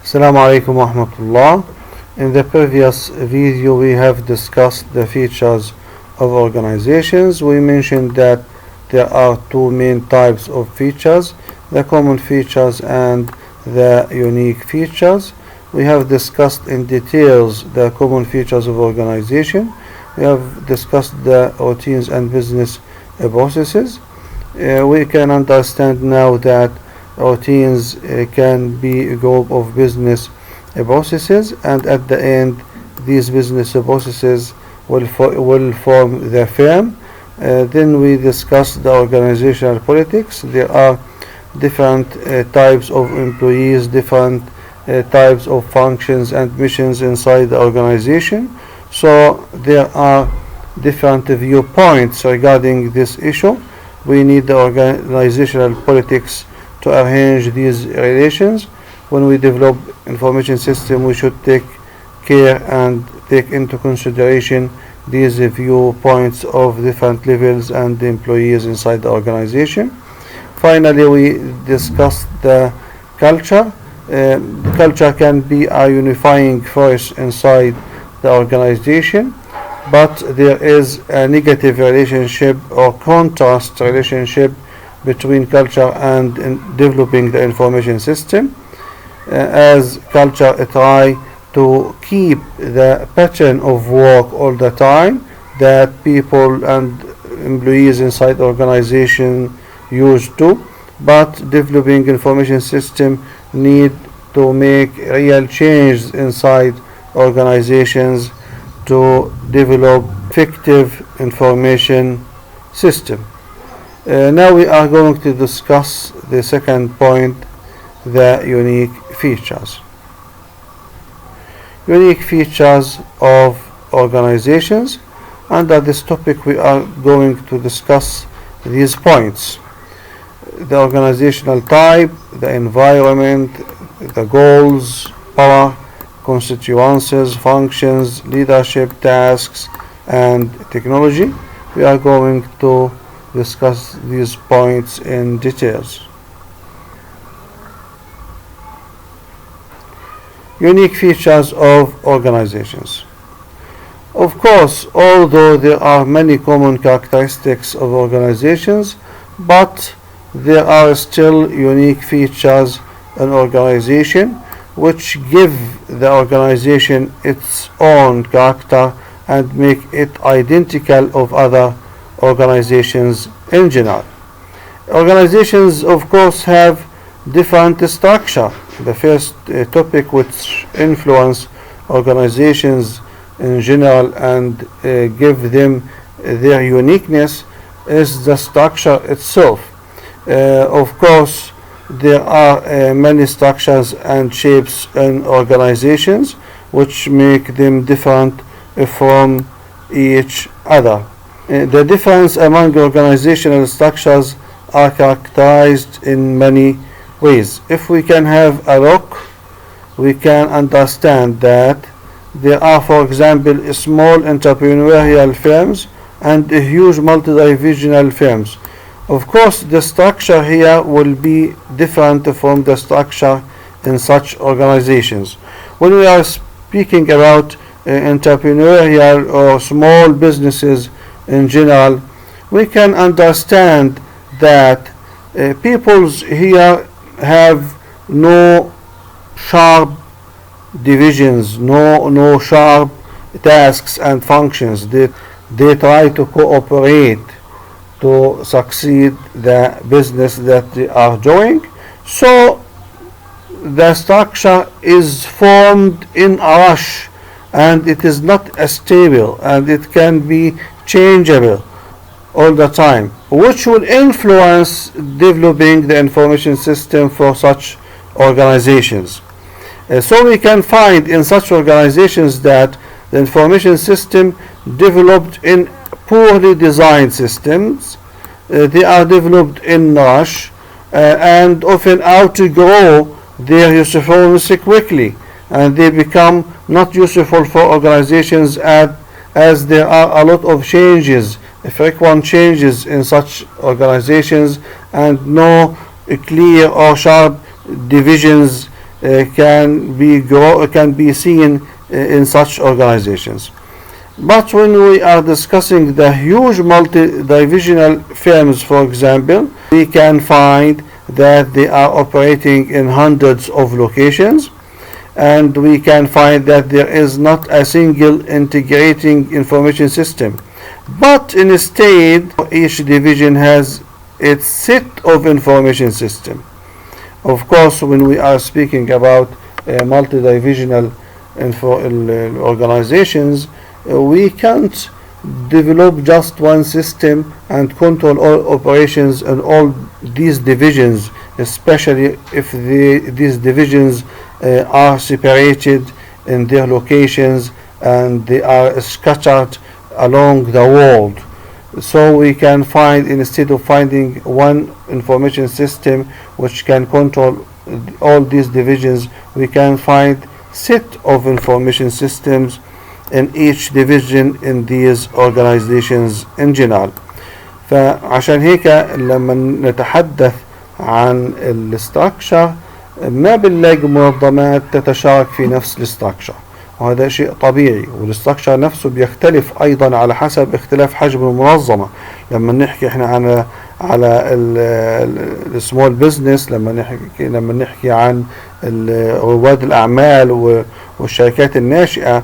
Assalamu alaikum wa rahmatullah. In the previous video we have discussed the features of organizations. We mentioned that there are two main types of features, the common features and the unique features. We have discussed in details the common features of organization. We have discussed the routines and business processes. We can understand now that routines can be a group of business processes, and at the end these business processes will form the firm. Then we discussed the organizational politics. There are different types of employees, different types of functions and missions inside the organization. So there are different viewpoints regarding this issue. We need the organizational politics to arrange these relations. When we develop information system, we should take care and take into consideration these viewpoints of different levels and employees inside the organization. Finally, we discussed the culture. The culture can be a unifying force inside the organization, but there is a negative relationship or contrast relationship between culture and developing the information system, as culture try to keep the pattern of work all the time that people and employees inside the organization used to, but developing information system need to make real change inside organizations to develop effective information system. Now we are going to discuss the second point, the unique features. Unique features of organizations. Under this topic we are going to discuss these points: the organizational type, the environment, the goals, power, constituencies, functions, leadership, tasks, and technology. We are going to discuss these points in details. Unique features of organizations. Of course, although there are many common characteristics of organizations, but there are still unique features in organization which give the organization its own character and make it identical of other organizations in general. Organizations, of course, have different structure. The first topic which influence organizations in general and give them their uniqueness is the structure itself. Of course, there are many structures and shapes in organizations which make them different from each other. The difference among organizational structures are characterized in many ways. If we can have a rock, we can understand that there are, for example, small entrepreneurial firms and huge multi-divisional firms. Of course, the structure here will be different from the structure in such organizations. When we are speaking about entrepreneurial or small businesses in general, we can understand that people here have no sharp divisions, no sharp tasks and functions. They try to cooperate to succeed the business that they are doing. So the structure is formed in a rush, and it is not stable, and it can be changeable all the time, which will influence developing the information system for such organizations. So we can find in such organizations that the information system developed in poorly designed systems. They are developed in rush and often outgrow their usefulness quickly, and they become not useful for organizations as there are a lot of changes, frequent changes in such organizations, and no clear or sharp divisions can be seen in such organizations. But when we are discussing the huge multi-divisional firms, for example, we can find that they are operating in hundreds of locations, and we can find that there is not a single integrating information system, but instead each division has its set of information system. Of course, when we are speaking about multi-divisional organizations, we can't develop just one system and control all operations in all these divisions, especially if these divisions are separated in their locations and they are scattered along the world. So we can find, instead of finding one information system which can control all these divisions, we can find set of information systems in each division in these organizations in general. فعشان هيك لما نتحدث عن الاستراكشر ما بنلاقي منظمات تتشارك في نفس الاستراكشر، وهذا شيء طبيعي، والاستراكشر نفسه بيختلف ايضا على حسب اختلاف حجم المنظمة. لما نحكي احنا على السمول بزنس، لما نحكي عن رواد الاعمال والشركات الناشئة،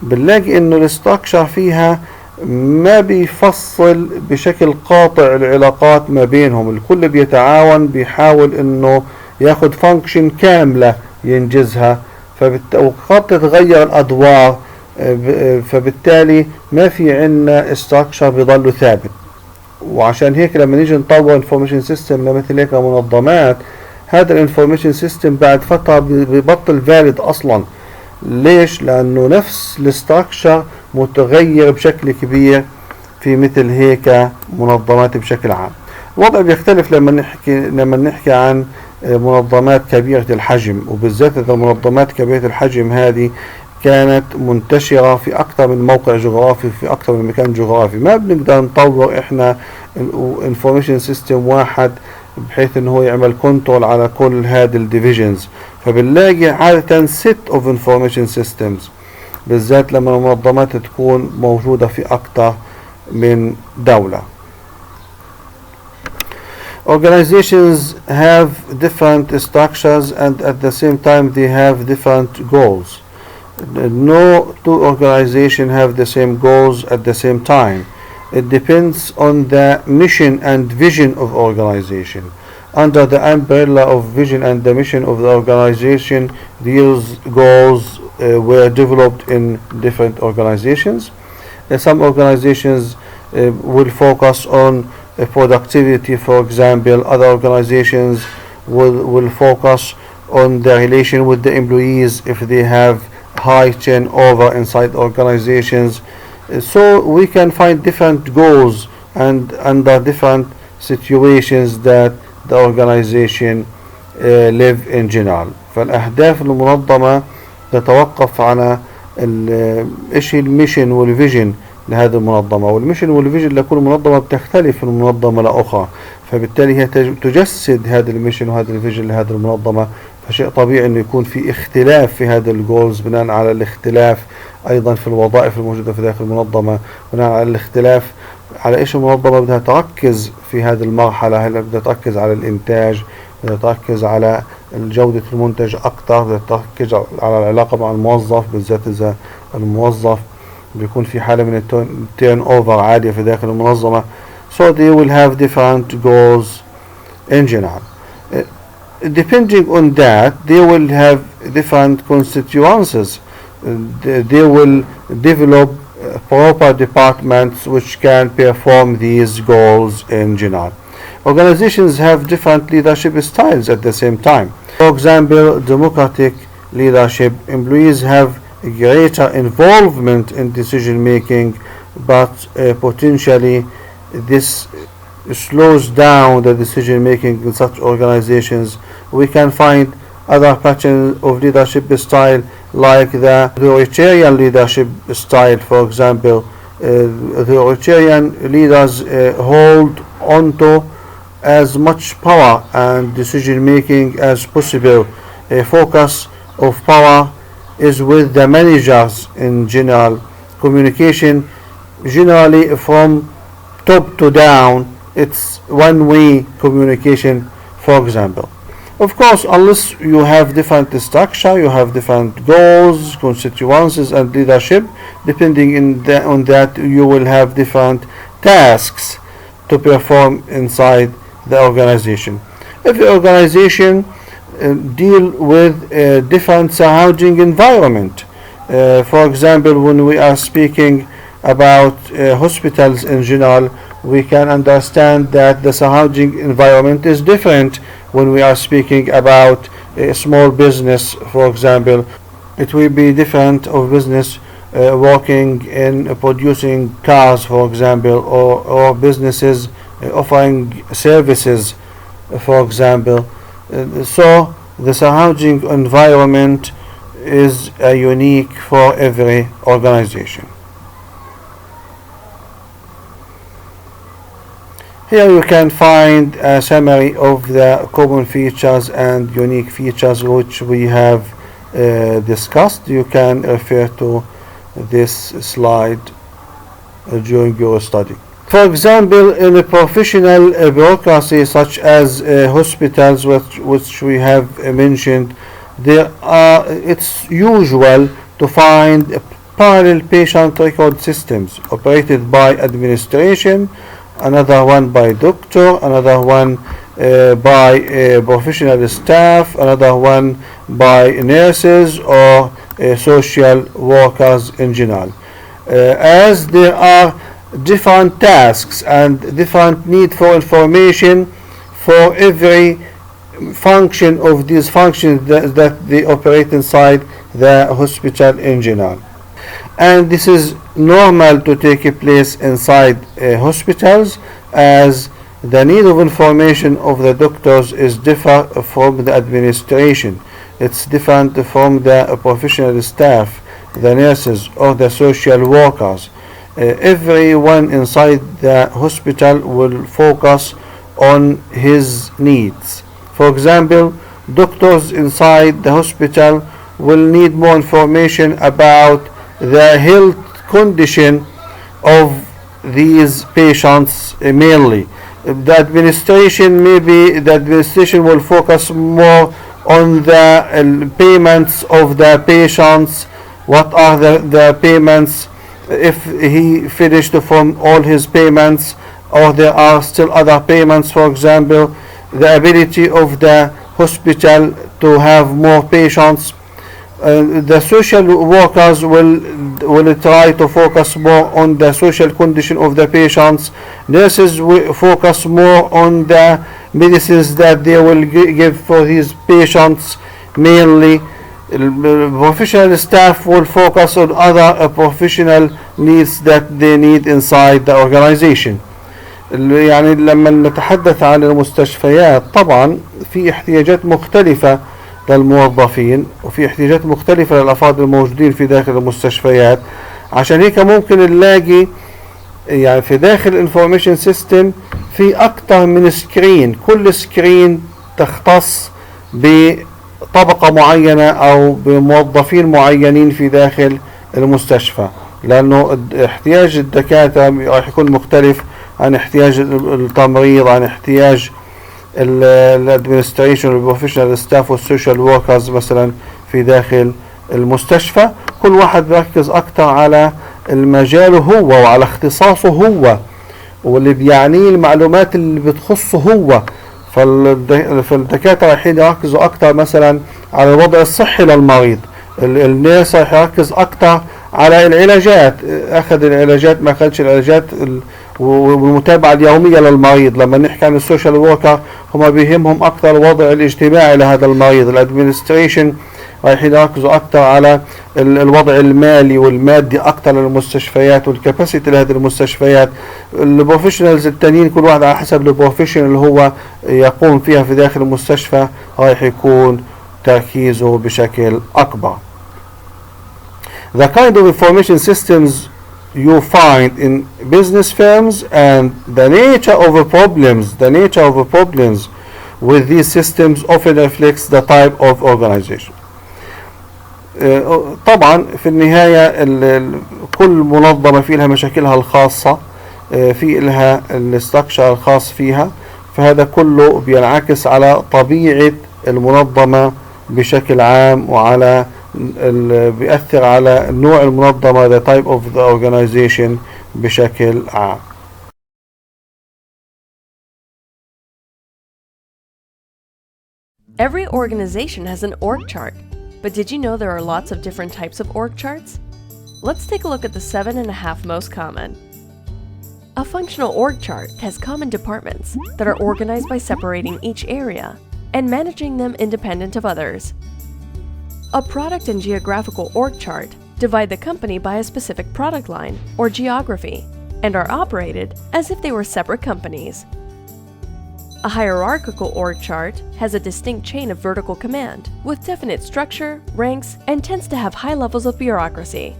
بنلاقي انه الاستراكشر فيها ما بيفصل بشكل قاطع العلاقات ما بينهم، الكل بيتعاون، بيحاول انه ياخد فانكشن كاملة ينجزها، وقد تتغير الادوار، فبالتالي ما في عنا استراكشر بيضل ثابت. وعشان هيك لما نيجي نطور انفورميشن سيستم لمثل هيك منظمات، هذا الانفورميشن سيستم بعد فترة بيبطل فاليد اصلا. ليش؟ لانه نفس الاستراكشر متغير بشكل كبير في مثل هيك منظمات بشكل عام. الوضع بيختلف لما نحكي عن منظمات كبيرة الحجم، وبالذات إذا المنظمات كبيرة الحجم هذه كانت منتشرة في أكثر من موقع جغرافي، في أكثر من مكان جغرافي. ما بنقدر نطور إحنا انفورميشن سيستم واحد بحيث إنه هو يعمل كنترول على كل هذه الديفيجنز، فبنلاقي عادة set of information systems، بالذات لما المنظمات تكون موجودة في أكثر من دولة. Organizations have different structures and at the same time they have different goals. No two organizations have the same goals at the same time. It depends on the mission and vision of organization. Under the umbrella of vision and the mission of the organization, these goals were developed in different organizations. Some organizations will focus on productivity, for example. Other organizations will focus on the relation with the employees if they have high turnover inside organizations. So we can find different goals and under different situations that the organization live in general. فالأهداف المنظمة تتوقف على إيش الميشن والفيجن لهذه المنظمة، والميشن والفيجن لكل منظمة بتختلف من منظمة لأخرى، فبالتالي هي تجسد هذا الميشن وهذا الفيجن لهذه المنظمة. فشيء طبيعي انه يكون في اختلاف في هذا الجولز بناء على الاختلاف ايضا في الوظائف الموجودة في داخل المنظمة، بناء على الاختلاف على ايش المنظمة بدها تركز في هذه المرحلة. هل بدها تركز على الانتاج، بدها تركز على جودة المنتج اكثر، بدها تركز على العلاقة مع الموظف، بالذات اذا الموظف بيكون في حالة من التيرن اوفر عالية في داخل المنظمة. So they will have different goals in general. Depending on that, they will have different constituencies. They will develop proper departments which can perform these goals in general. Organizations have different leadership styles at the same time. For example, democratic leadership, employees have greater involvement in decision making, but potentially this slows down the decision making in such organizations. We can find other patterns of leadership style like the authoritarian leadership style. For example, the authoritarian leaders hold onto as much power and decision making as possible focus of power is with the managers in general. Communication generally from top to down, it's one-way communication, for example. Of course, unless you have different structure, you have different goals, constituencies, and leadership, depending on that, you will have different tasks to perform inside the organization. If the organization deal with a different surrounding environment, for example, when we are speaking about hospitals in general, we can understand that the surrounding environment is different. When we are speaking about a small business, for example, it will be different of business working in producing cars, for example, or businesses offering services, for example. So the surrounding environment is unique for every organization. Here you can find a summary of the common features and unique features which we have discussed. You can refer to this slide during your study. For example, in a professional bureaucracy such as hospitals, which we have mentioned, it's usual to find parallel patient record systems operated by administration, another one by doctor, another one by professional staff, another one by nurses or social workers in general. As there are different tasks and different need for information for every function of these functions that they operate inside the hospital in general. And this is normal to take place inside hospitals, as the need of information of the doctors is different from the administration. It's different from the professional staff, the nurses or the social workers. Everyone inside the hospital will focus on his needs. For example, doctors inside the hospital will need more information about the health condition of these patients mainly. The administration will focus more on the payments of the patients. What are the payments, if he finished from all his payments, or there are still other payments, for example, the ability of the hospital to have more patients. The social workers will try to focus more on the social condition of the patients. Nurses will focus more on the medicines that they will give for these patients mainly. Professional staff will focus on other professional needs that they need inside the organization. يعني لما نتحدث عن المستشفيات، طبعا في احتياجات مختلفة للموظفين وفي احتياجات مختلفة للأفراد الموجودين في داخل المستشفيات. عشان هيك ممكن نلاقي يعني في داخل انفورميشن سيستم في أكتر من سكرين، كل سكرين تختص بطبقة معينة أو بموظفين معينين في داخل المستشفى، لأنه احتياج الدكاترة راح يكون مختلف عن احتياج التمريض، عن احتياج الادمنستريشن والبروفيشنال ستاف والسوشيال وركرز مثلا في داخل المستشفى. كل واحد بيركز اكتر على المجال هو وعلى اختصاصه هو واللي بيعنيه المعلومات اللي بتخصه هو. فالدكاترة رايحين يركزوا اكتر مثلا على الوضع الصحي للمريض، الناس راح يركز اكتر على العلاجات، اخذ العلاجات ما اخذش العلاجات والمتابعة اليومية للمريض. لما نحكي عن السوشيال وركر هم بيهمهم أكثر الوضع الاجتماعي لهذا المريض. الادمنستريشن رايحين يركزوا أكثر على الوضع المالي والمادي أكثر للمستشفيات والكاباسيتي لهذه المستشفيات. البروفيشنالز التانيين كل واحد على حسب البروفيشن اللي هو يقوم فيها في داخل المستشفى رايح يكون تركيزه بشكل أكبر. The kind of information systems you find in business firms and the nature of the problems with these systems often reflects the type of organization. طبعا في النهاية كل منظمة في لها مشاكلها الخاصة، في لها الاستراكشر الخاص فيها، فهذا كله بينعكس على طبيعة المنظمة بشكل عام، وعلى بيأثر على نوع المنظمة the type of the organization بشكل عام. Every organization has an org chart, but did you know there are lots of different types of org charts? Let's take a look at the 7.5 most common. A functional org chart has common departments that are organized by separating each area and managing them independent of others. A product and geographical org chart divide the company by a specific product line or geography and are operated as if they were separate companies. A hierarchical org chart has a distinct chain of vertical command with definite structure, ranks, and tends to have high levels of bureaucracy.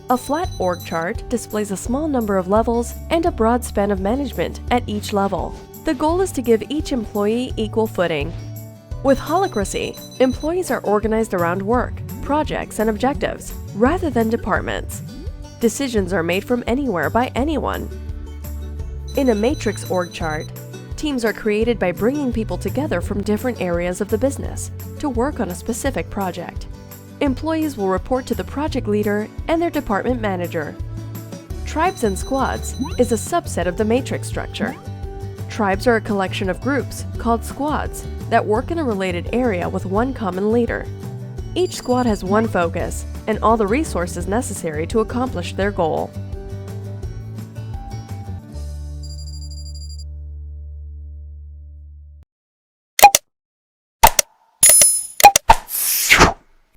A flat org chart displays a small number of levels and a broad span of management at each level. The goal is to give each employee equal footing. With holacracy, employees are organized around work, projects, and objectives, rather than departments. Decisions are made from anywhere by anyone. In a matrix org chart, teams are created by bringing people together from different areas of the business to work on a specific project. Employees will report to the project leader and their department manager. Tribes and squads is a subset of the matrix structure. Tribes are a collection of groups, called squads, that work in a related area with one common leader. Each squad has one focus and all the resources necessary to accomplish their goal.